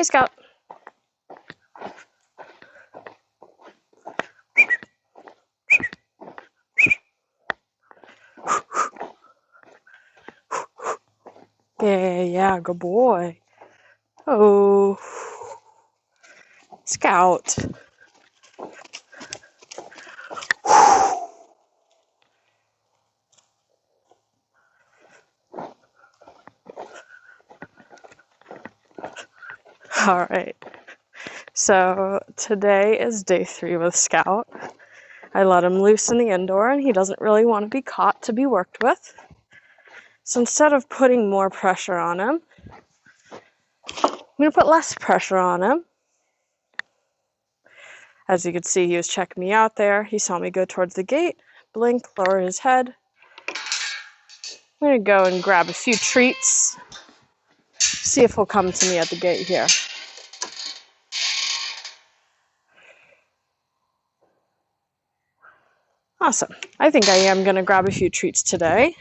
Hey, Scout. Yeah, good boy. Oh, Scout. All right. So today is day 3 with Scout. I let him loose in the indoor, and he doesn't really want to be caught to be worked with. So instead of putting more pressure on him, I'm going to put less pressure on him. As you can see, he was checking me out there. He saw me go towards the gate, blink, lower his head. I'm going to go and grab a few treats, see if he'll come to me at the gate here. Awesome. I think I am going to grab a few treats today.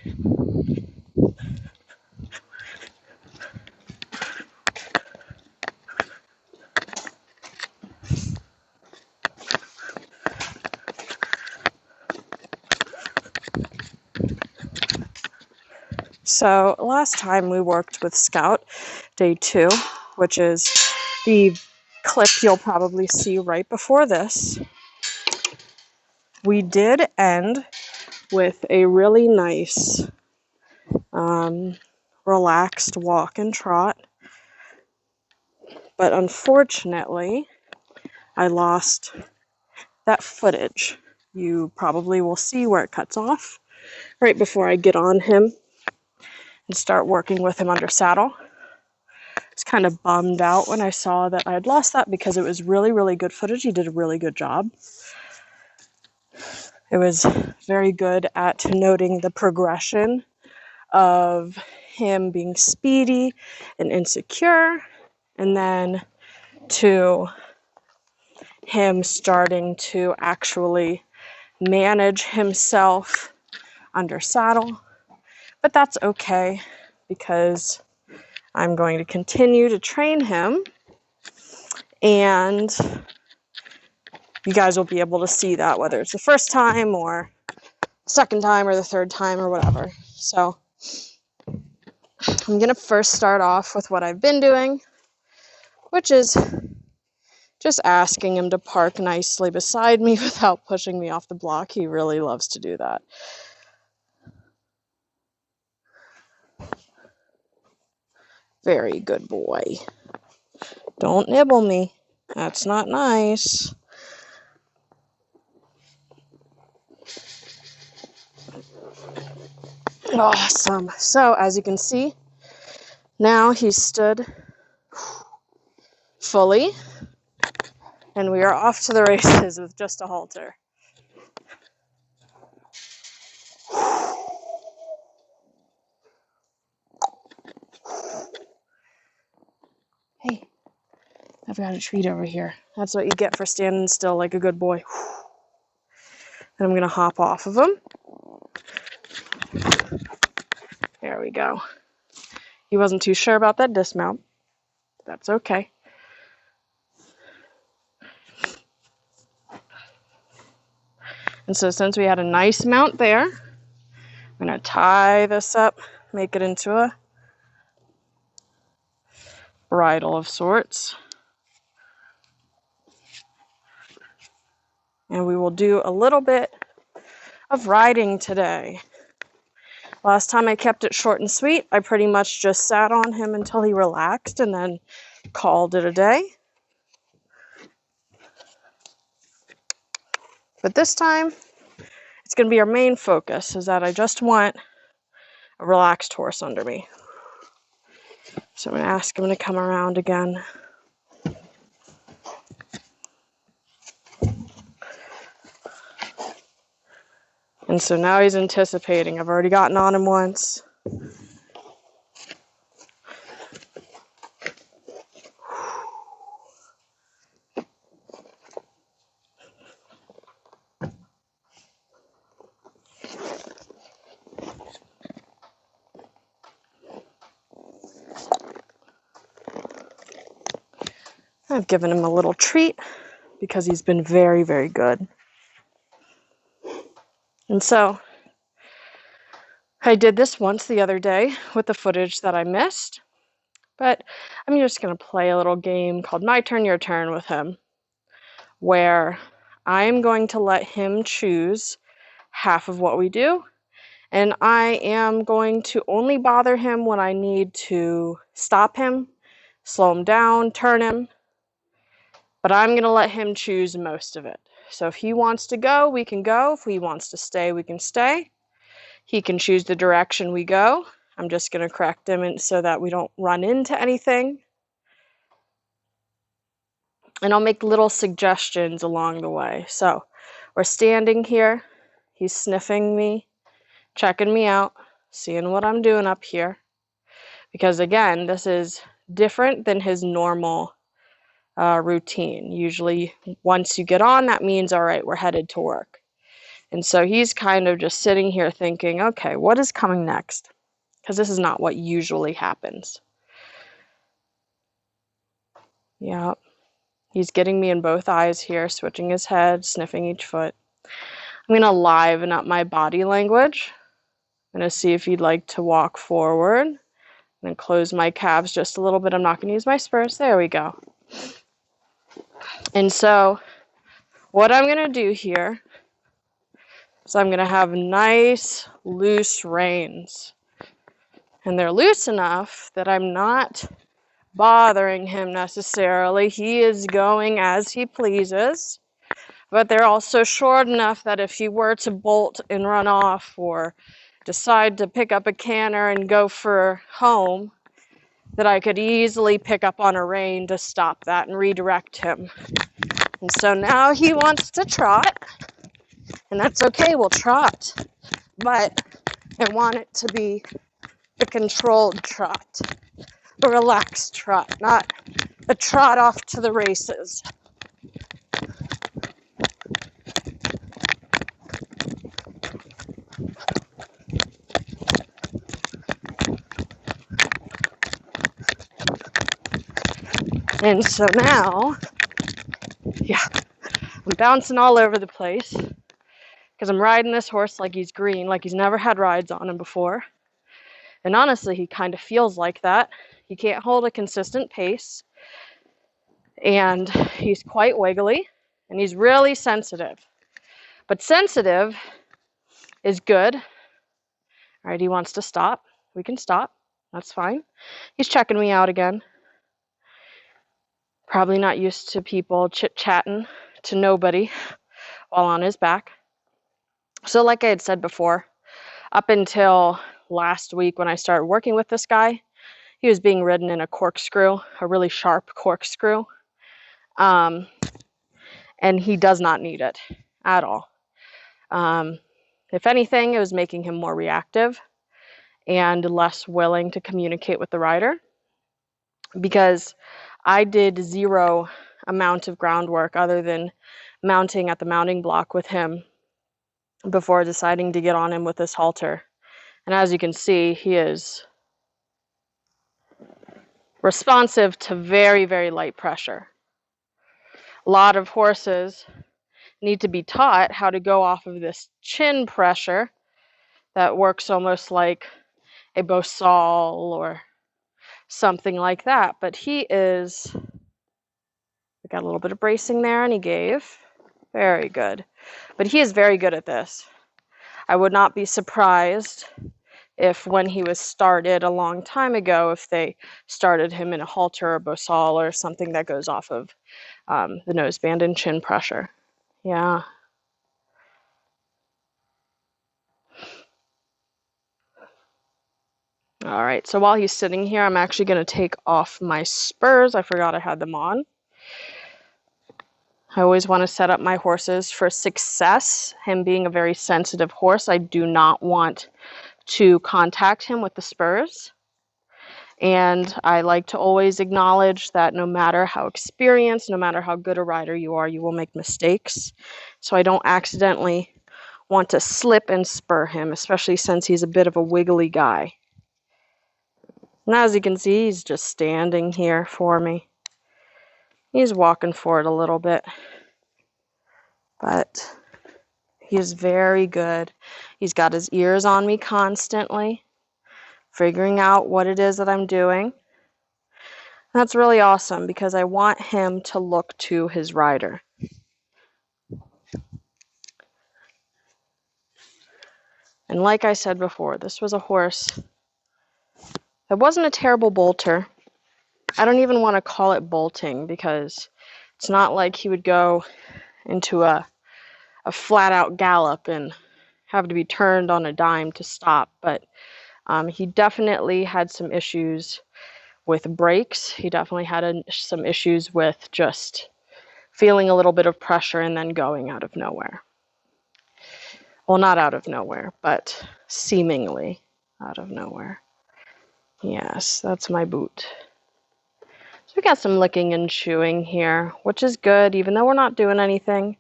So last time we worked with Scout, day 2, which is the clip you'll probably see right before this, we did end with a really nice, relaxed walk and trot. But unfortunately, I lost that footage. You probably will see where it cuts off right before I get on him and start working with him under saddle. I was kind of bummed out when I saw that I had lost that because it was really, really good footage. He did a really good job. It was very good at noting the progression of him being speedy and insecure, and then to him starting to actually manage himself under saddle. But that's okay, because I'm going to continue to train him, and you guys will be able to see that, whether it's the first time or second time or the third time or whatever. So I'm going to first start off with what I've been doing, which is just asking him to park nicely beside me without pushing me off the block. He really loves to do that. Very good boy. Don't nibble me. That's not nice. Awesome. So as you can see, now he's stood fully, and we are off to the races with just a halter. Hey, I've got a treat over here. That's what you get for standing still like a good boy. And I'm going to hop off of him. There we go. He wasn't too sure about that dismount. That's okay. And so since we had a nice mount there, I'm going to tie this up, make it into a bridle of sorts. And we will do a little bit of riding today. Last time I kept it short and sweet. I pretty much just sat on him until he relaxed and then called it a day. But this time, it's going to be our main focus, is that I just want a relaxed horse under me. So I'm going to ask him to come around again. And so now he's anticipating. I've already gotten on him once. I've given him a little treat because he's been very, very good. And so I did this once the other day with the footage that I missed, but I'm just going to play a little game called My Turn, Your Turn with him, where I'm going to let him choose half of what we do, and I am going to only bother him when I need to stop him, slow him down, turn him, but I'm going to let him choose most of it. So if he wants to go, we can go. If he wants to stay, we can stay. He can choose the direction we go. I'm just going to correct him so that we don't run into anything. And I'll make little suggestions along the way. So we're standing here. He's sniffing me, checking me out, seeing what I'm doing up here. Because again, this is different than his normal routine. Usually once you get on, that means, all right, we're headed to work. And so he's kind of just sitting here thinking, okay, what is coming next? Because this is not what usually happens. Yeah, he's getting me in both eyes here, switching his head, sniffing each foot. I'm going to liven up my body language. I'm going to see if he'd like to walk forward. And then close my calves just a little bit. I'm not going to use my spurs. There we go. And so what I'm going to do here is I'm going to have nice, loose reins. And they're loose enough that I'm not bothering him necessarily. He is going as he pleases. But they're also short enough that if he were to bolt and run off or decide to pick up a canner and go for home, that I could easily pick up on a rein to stop that and redirect him. And so now he wants to trot, and that's okay, we'll trot. But I want it to be a controlled trot, a relaxed trot, not a trot off to the races. And so now, yeah, I'm bouncing all over the place because I'm riding this horse like he's green, like he's never had rides on him before. And honestly, he kind of feels like that. He can't hold a consistent pace, and he's quite wiggly, and he's really sensitive. But sensitive is good. All right, he wants to stop. We can stop. That's fine. He's checking me out again. Probably not used to people chit-chatting to nobody while on his back. So like I had said before, up until last week when I started working with this guy, he was being ridden in a corkscrew, a really sharp corkscrew. And he does not need it at all. If anything, it was making him more reactive and less willing to communicate with the rider, because I did zero amount of groundwork other than mounting at the mounting block with him before deciding to get on him with this halter. And as you can see, he is responsive to very, very light pressure. A lot of horses need to be taught how to go off of this chin pressure that works almost like a Bosal or something like that. But he is, we got a little bit of bracing there, and he gave. Very good. But he is very good at this. I would not be surprised if when he was started a long time ago, if they started him in a halter or Bosal or something that goes off of the noseband and chin pressure. Yeah. All right, so while he's sitting here, I'm actually going to take off my spurs. I forgot I had them on. I always want to set up my horses for success. Him being a very sensitive horse, I do not want to contact him with the spurs. And I like to always acknowledge that no matter how experienced, no matter how good a rider you are, you will make mistakes. So I don't accidentally want to slip and spur him, especially since he's a bit of a wiggly guy. And as you can see, he's just standing here for me. He's walking forward a little bit, but he's very good. He's got his ears on me constantly, figuring out what it is that I'm doing. That's really awesome because I want him to look to his rider. And like I said before, this was a horse that wasn't a terrible bolter. I don't even want to call it bolting because it's not like he would go into a flat-out gallop and have to be turned on a dime to stop. But he definitely had some issues with brakes. He definitely had some issues with just feeling a little bit of pressure and then going out of nowhere. Well, not out of nowhere, but seemingly out of nowhere. Yes, that's my boot. So we got some licking and chewing here, which is good, even though we're not doing anything.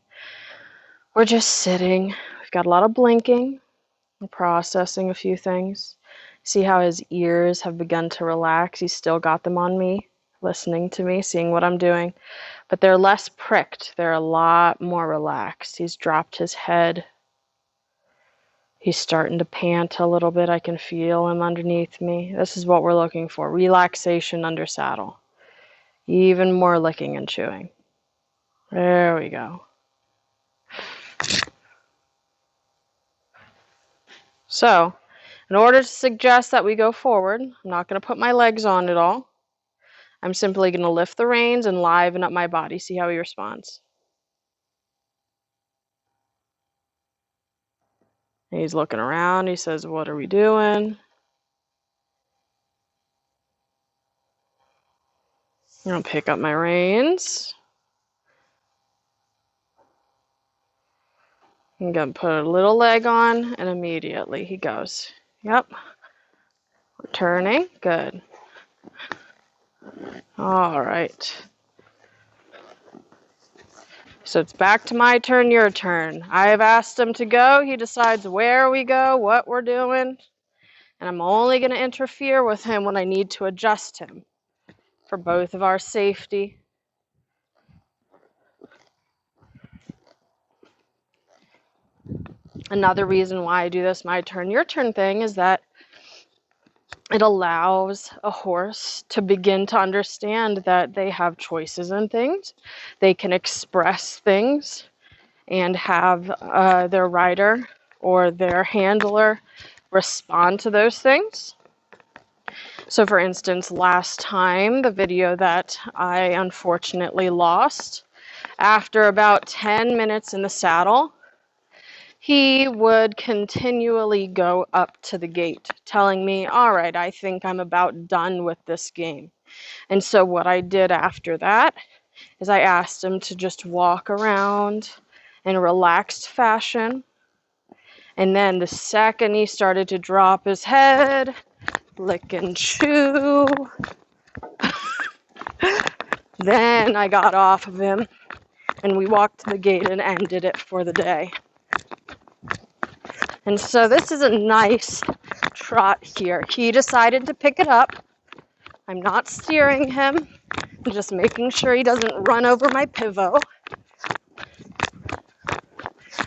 We're just sitting. We've got a lot of blinking. We're processing a few things. See how his ears have begun to relax. He's still got them on me, listening to me, seeing what I'm doing. But they're less pricked. They're a lot more relaxed. He's dropped his head. He's starting to pant a little bit. I can feel him underneath me. This is what we're looking for. Relaxation under saddle. Even more licking and chewing. There we go. So, in order to suggest that we go forward, I'm not going to put my legs on at all. I'm simply going to lift the reins and liven up my body. See how he responds. And he's looking around. He says, "What are we doing?" I'm going to pick up my reins. I'm going to put a little leg on, and immediately he goes. Yep. We're turning. Good. All right. So it's back to my turn, your turn. I have asked him to go. He decides where we go, what we're doing. And I'm only going to interfere with him when I need to adjust him for both of our safety. Another reason why I do this my turn, your turn thing is that it allows a horse to begin to understand that they have choices in things. They can express things and have their rider or their handler respond to those things. So for instance, last time, the video that I unfortunately lost, after about 10 minutes in the saddle, he would continually go up to the gate, telling me, all right, I think I'm about done with this game. And so what I did after that is I asked him to just walk around in a relaxed fashion. And then the second he started to drop his head, lick and chew, then I got off of him and we walked to the gate and ended it for the day. And so this is a nice trot here. He decided to pick it up. I'm not steering him. I'm just making sure he doesn't run over my pivot.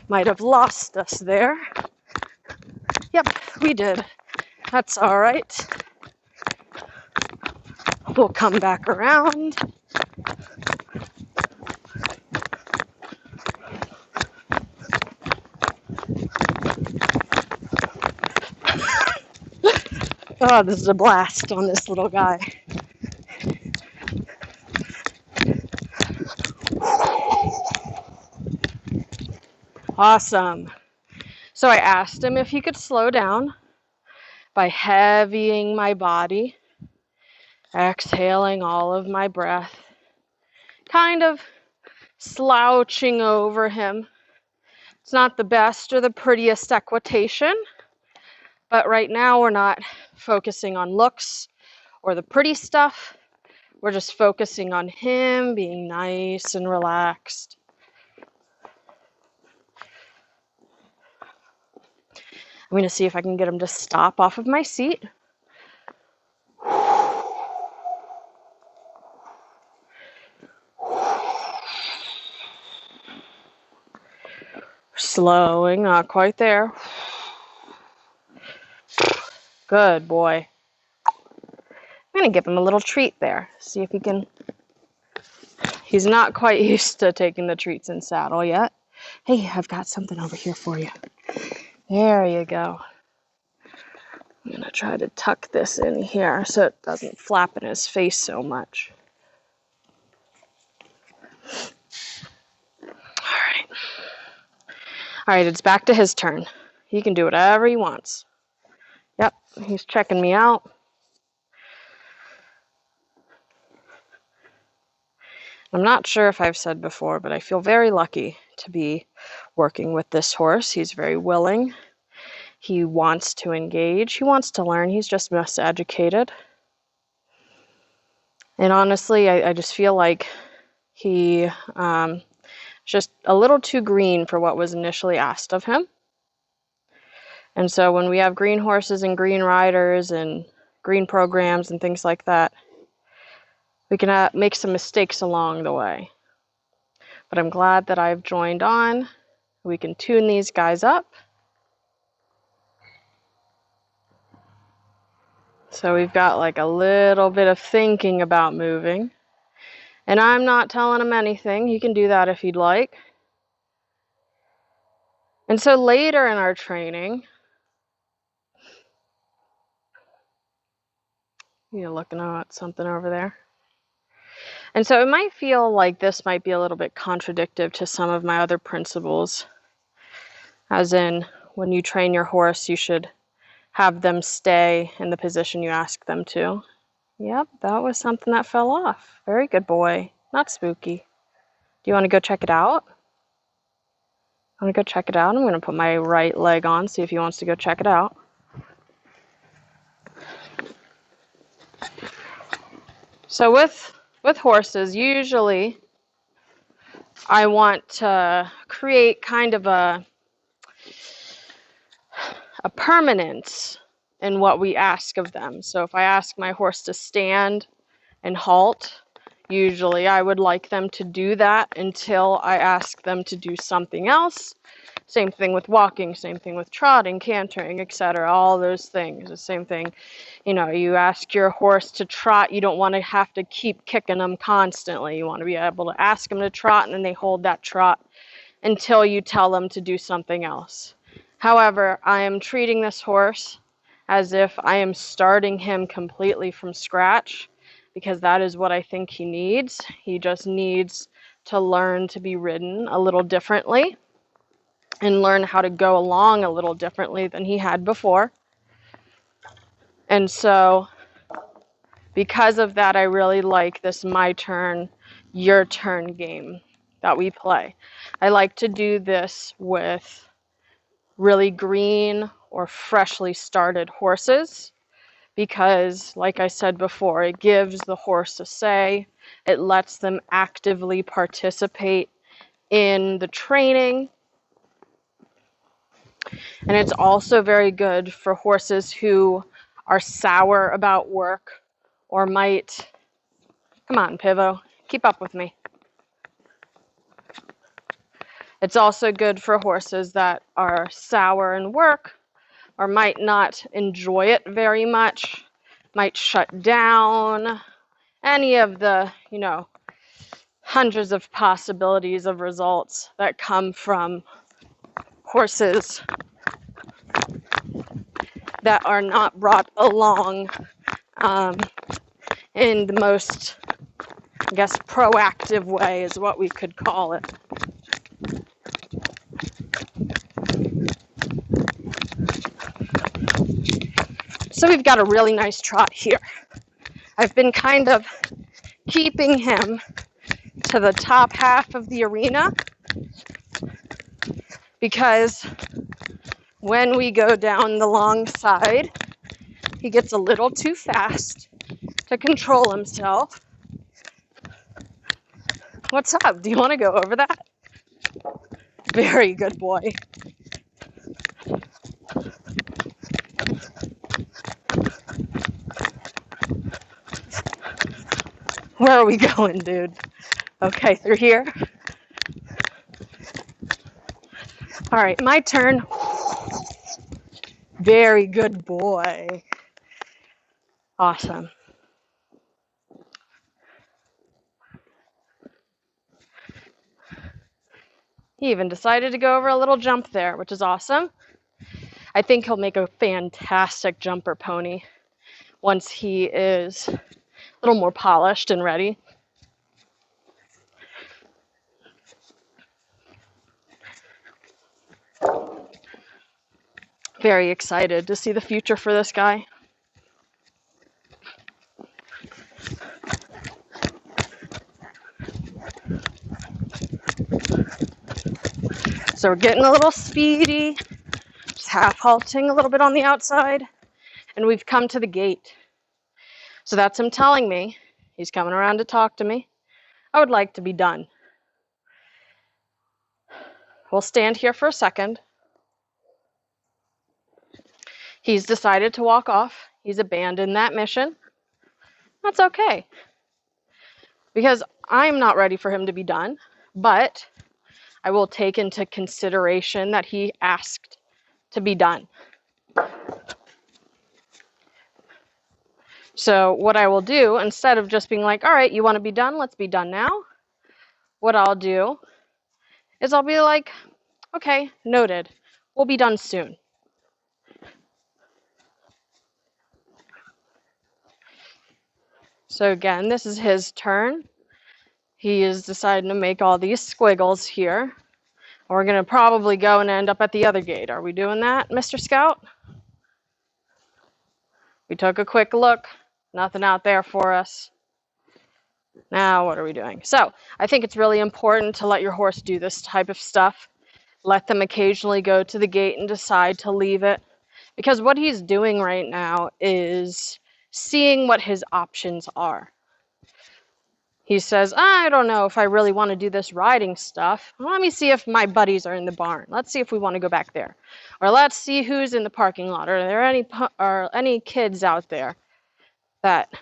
Might have lost us there. Yep, we did. That's all right. We'll come back around. Oh, this is a blast on this little guy. Awesome. So I asked him if he could slow down by heavying my body, exhaling all of my breath, kind of slouching over him. It's not the best or the prettiest equitation, but right now we're not focusing on looks or the pretty stuff. We're just focusing on him being nice and relaxed. I'm going to see if I can get him to stop off of my seat. Slowing, not quite there. Good boy. I'm going to give him a little treat there. See if he can. He's not quite used to taking the treats in saddle yet. Hey, I've got something over here for you. There you go. I'm going to try to tuck this in here so it doesn't flap in his face so much. All right, it's back to his turn. He can do whatever he wants. Yep, he's checking me out. I'm not sure if I've said before, but I feel very lucky to be working with this horse. He's very willing. He wants to engage. He wants to learn. He's just miseducated. And honestly, I just feel like he just a little too green for what was initially asked of him. And so when we have green horses and green riders and green programs and things like that, we can make some mistakes along the way. But I'm glad that I've joined on. We can tune these guys up. So we've got like a little bit of thinking about moving. And I'm not telling him anything. He can do that if he'd like. And so later in our training, you're looking at something over there. And so it might feel like this might be a little bit contradictory to some of my other principles. As in, when you train your horse, you should have them stay in the position you ask them to. Yep, that was something that fell off. Very good boy. Not spooky. Do you want to go check it out? I want to go check it out. I'm going to put my right leg on, see if he wants to go check it out. So with horses, usually I want to create kind of a permanence in what we ask of them. So if I ask my horse to stand and halt, usually I would like them to do that until I ask them to do something else. Same thing with walking, same thing with trotting, cantering, etc. All those things. The same thing, you ask your horse to trot, you don't want to have to keep kicking them constantly. You want to be able to ask them to trot, and then they hold that trot until you tell them to do something else. However, I am treating this horse as if I am starting him completely from scratch, because that is what I think he needs. He just needs to learn to be ridden a little differently and learn how to go along a little differently than he had before. And so because of that, I really like this my turn, your turn game that we play. I like to do this with really green or freshly started horses because, like I said before, it gives the horse a say. It lets them actively participate in the training. And it's also very good for horses who are sour about work or might, come on, Pivo, keep up with me. It's also good for horses that are sour in work or might not enjoy it very much, might shut down, any of the, hundreds of possibilities of results that come from horses that are not brought along in the most, proactive way is what we could call it. So we've got a really nice trot here. I've been kind of keeping him to the top half of the arena because when we go down the long side, he gets a little too fast to control himself. What's up? Do you want to go over that? Very good boy. Where are we going, dude? Okay, through here. All right, my turn. Very good boy. Awesome. He even decided to go over a little jump there, which is awesome. I think he'll make a fantastic jumper pony once he is a little more polished and ready. Very excited to see the future for this guy. So we're getting a little speedy, just half halting a little bit on the outside, and we've come to the gate. So that's him telling me he's coming around to talk to me. I would like to be done. We'll stand here for a second. He's decided to walk off. He's abandoned that mission. That's okay, because I'm not ready for him to be done, but I will take into consideration that he asked to be done. So what I will do, instead of just being like, all right, you want to be done? Let's be done now. What I'll do is I'll be like, okay, noted. We'll be done soon. So again, this is his turn. He is deciding to make all these squiggles here. We're going to probably go and end up at the other gate. Are we doing that, Mr. Scout? We took a quick look. Nothing out there for us. Now what are we doing? So I think it's really important to let your horse do this type of stuff. Let them occasionally go to the gate and decide to leave it. Because what he's doing right now is seeing what his options are. He says, I don't know if I really want to do this riding stuff. Let me see if my buddies are in the barn. Let's see if we want to go back there. Or let's see who's in the parking lot. Are there any kids out there that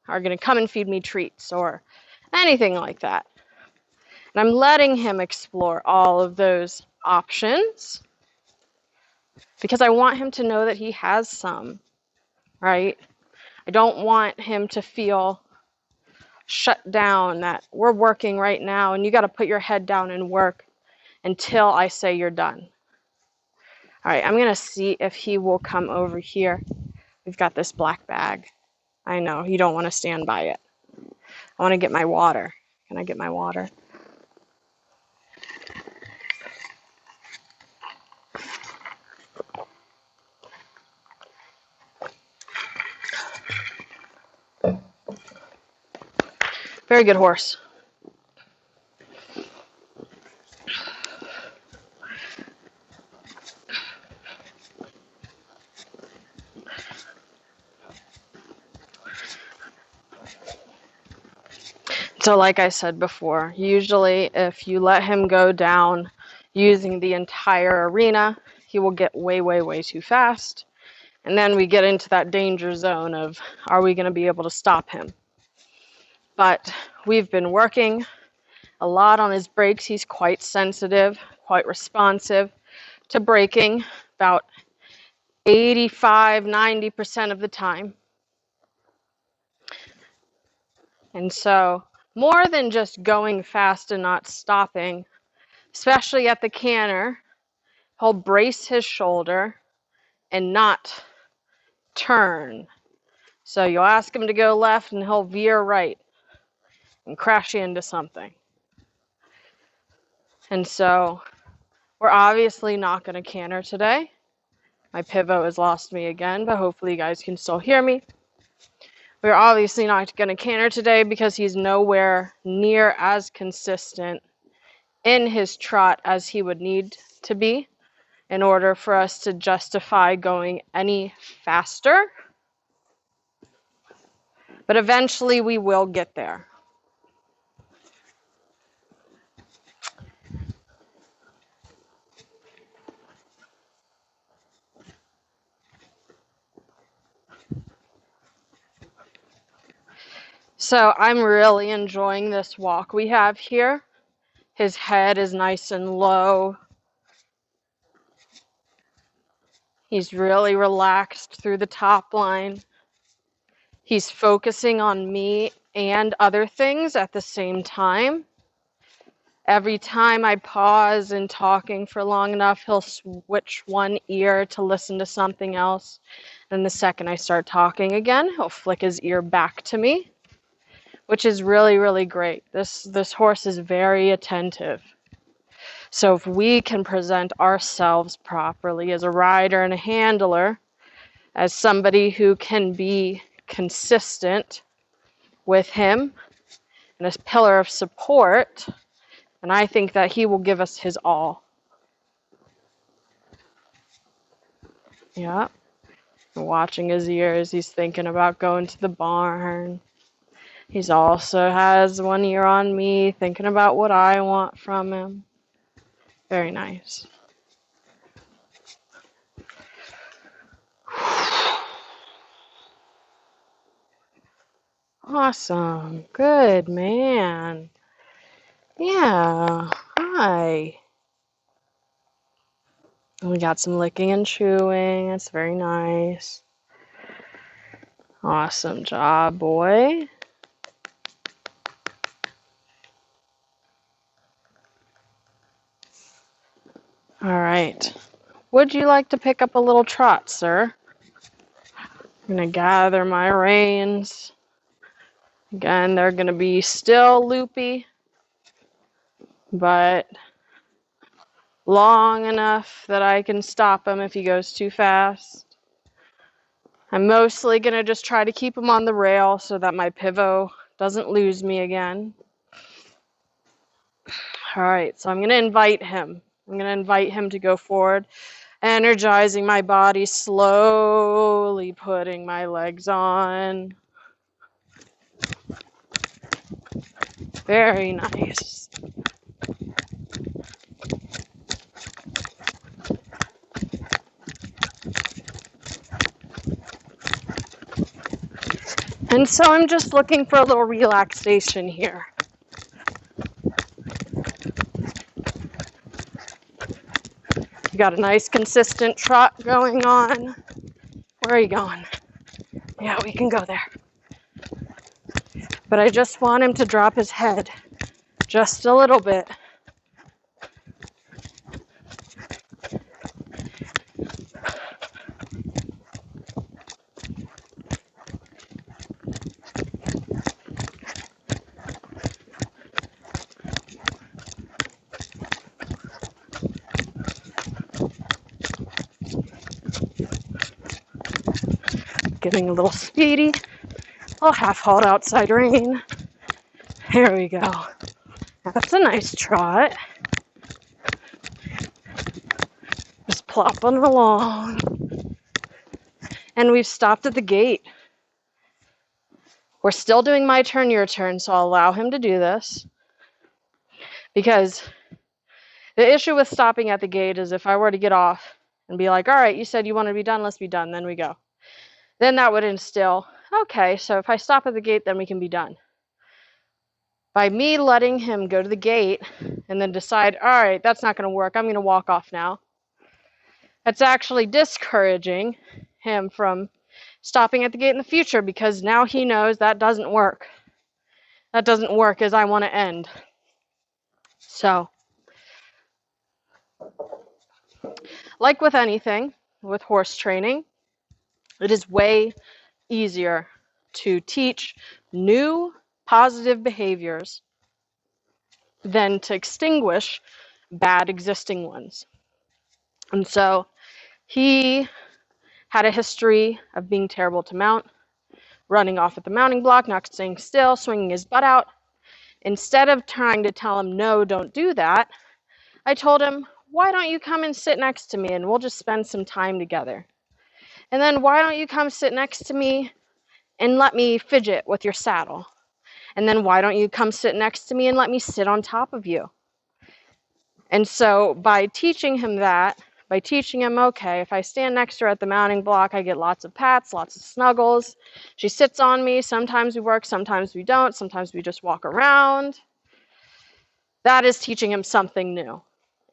are going to come and feed me treats or anything like that? And I'm letting him explore all of those options because I want him to know that he has some, right? I don't want him to feel shut down, that we're working right now and you got to put your head down and work until I say you're done. All right, I'm going to see if he will come over here. We've got this black bag. I know, you don't want to stand by it. I want to get my water. Can I get my water? Very good horse. So like I said before, usually if you let him go down using the entire arena, he will get way, way, way too fast. And then we get into that danger zone of, are we going to be able to stop him? But we've been working a lot on his brakes. He's quite sensitive, quite responsive to braking, about 85-90% of the time. And so more than just going fast and not stopping, especially at the canter, he'll brace his shoulder and not turn. So you'll ask him to go left and he'll veer right and crash into something. And so we're obviously not going to canter today. My pivot has lost me again, but hopefully you guys can still hear me. We're obviously not going to canter today because he's nowhere near as consistent in his trot as he would need to be in order for us to justify going any faster. But eventually we will get there. So I'm really enjoying this walk we have here. His head is nice and low. He's really relaxed through the top line. He's focusing on me and other things at the same time. Every time I pause in talking for long enough, he'll switch one ear to listen to something else. Then the second I start talking again, he'll flick his ear back to me, which is really, really great. This horse is very attentive. So if we can present ourselves properly as a rider and a handler, as somebody who can be consistent with him and a pillar of support, and I think that he will give us his all. Yeah. Watching his ears, he's thinking about going to the barn. He's also has one ear on me, thinking about what I want from him. Very nice. Awesome. Good, man. Yeah. Hi. We got some licking and chewing. That's very nice. Awesome job, boy. All right. Would you like to pick up a little trot, sir? I'm going to gather my reins. Again, they're going to be still loopy, but long enough that I can stop him if he goes too fast. I'm mostly going to just try to keep him on the rail so that my pivot doesn't lose me again. All right, so I'm going to invite him. I'm going to invite him to go forward, energizing my body, slowly putting my legs on. Very nice. And so I'm just looking for a little relaxation here. You got a nice consistent trot going on. Where are you going? Yeah, we can go there. But I just want him to drop his head just a little bit. Getting a little speedy. I'll half halt outside rein. There we go. That's a nice trot. Just plopping along. And we've stopped at the gate. We're still doing my turn, your turn, so I'll allow him to do this. Because the issue with stopping at the gate is if I were to get off and be like, all right, you said you wanted to be done, let's be done, then we go. Then that would instill, okay, so if I stop at the gate, then we can be done. By me letting him go to the gate and then decide, all right, that's not going to work, I'm going to walk off now, that's actually discouraging him from stopping at the gate in the future, because now he knows that doesn't work. That doesn't work as I want to end. So, like with anything, with horse training, it is way easier to teach new positive behaviors than to extinguish bad existing ones. And so he had a history of being terrible to mount, running off at the mounting block, not staying still, swinging his butt out. Instead of trying to tell him, no, don't do that, I told him, why don't you come and sit next to me and we'll just spend some time together? And then why don't you come sit next to me and let me fidget with your saddle? And then why don't you come sit next to me and let me sit on top of you? And so by teaching him that, by teaching him, okay, if I stand next to her at the mounting block, I get lots of pats, lots of snuggles. She sits on me. Sometimes we work, sometimes we don't. Sometimes we just walk around. That is teaching him something new.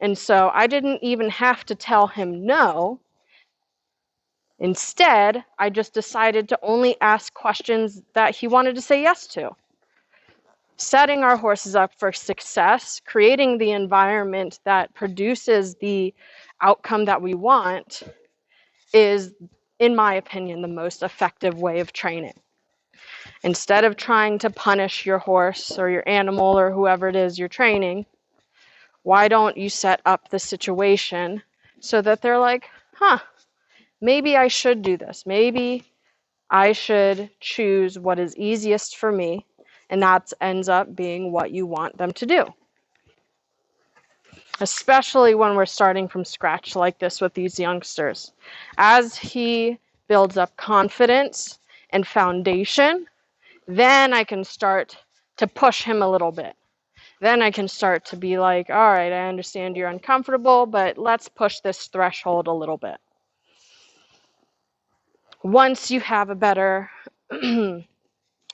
And so I didn't even have to tell him no. Instead, I just decided to only ask questions that he wanted to say yes to. Setting our horses up for success, creating the environment that produces the outcome that we want is, in my opinion, the most effective way of training. Instead of trying to punish your horse or your animal or whoever it is you're training, why don't you set up the situation so that they're like, maybe I should do this. Maybe I should choose what is easiest for me, and that ends up being what you want them to do. Especially when we're starting from scratch like this with these youngsters. As he builds up confidence and foundation, then I can start to push him a little bit. Then I can start to be like, all right, I understand you're uncomfortable, but let's push this threshold a little bit. Once you have a better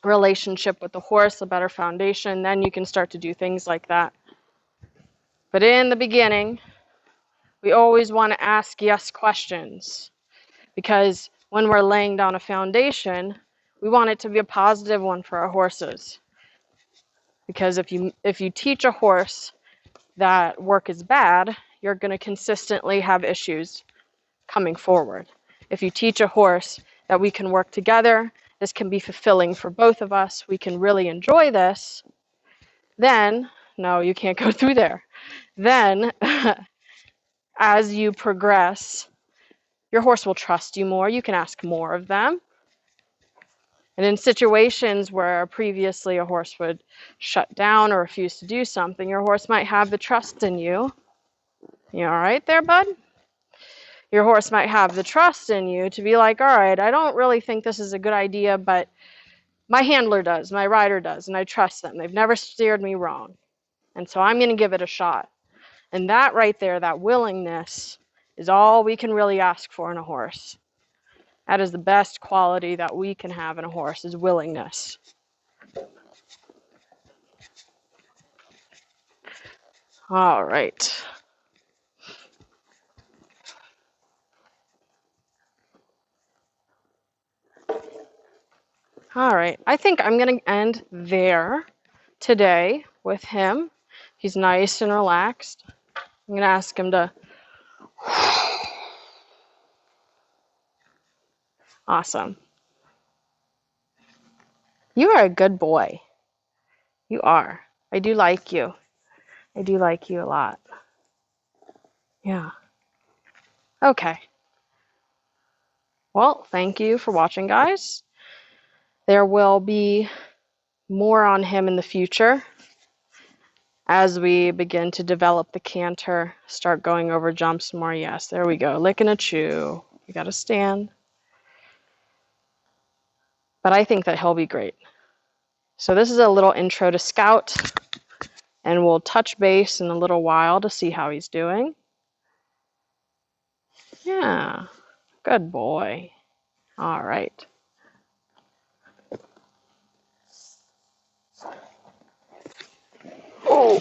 relationship with the horse, a better foundation, then you can start to do things like that. But in the beginning, we always want to ask yes questions, because when we're laying down a foundation, we want it to be a positive one for our horses. Because if you teach a horse that work is bad, you're going to consistently have issues coming forward. If you teach a horse that we can work together, this can be fulfilling for both of us, we can really enjoy this, then, no, you can't go through there. Then, as you progress, your horse will trust you more. You can ask more of them. And in situations where previously a horse would shut down or refuse to do something, your horse might have the trust in you. You all right there, bud? Your horse might have the trust in you to be like, all right, I don't really think this is a good idea, but my handler does, my rider does, and I trust them. They've never steered me wrong. And so I'm going to give it a shot. And that right there, that willingness, is all we can really ask for in a horse. That is the best quality that we can have in a horse, is willingness. All right. All right. I think I'm going to end there today with him. He's nice and relaxed. I'm going to ask him to... Awesome. You are a good boy. You are. I do like you. I do like you a lot. Yeah. Okay. Well, thank you for watching, guys. There will be more on him in the future as we begin to develop the canter, start going over jumps more. Yes, there we go. Lick and a chew. You got to stand. But I think that he'll be great. So this is a little intro to Scout, and we'll touch base in a little while to see how he's doing. Yeah, good boy. All right. Oh.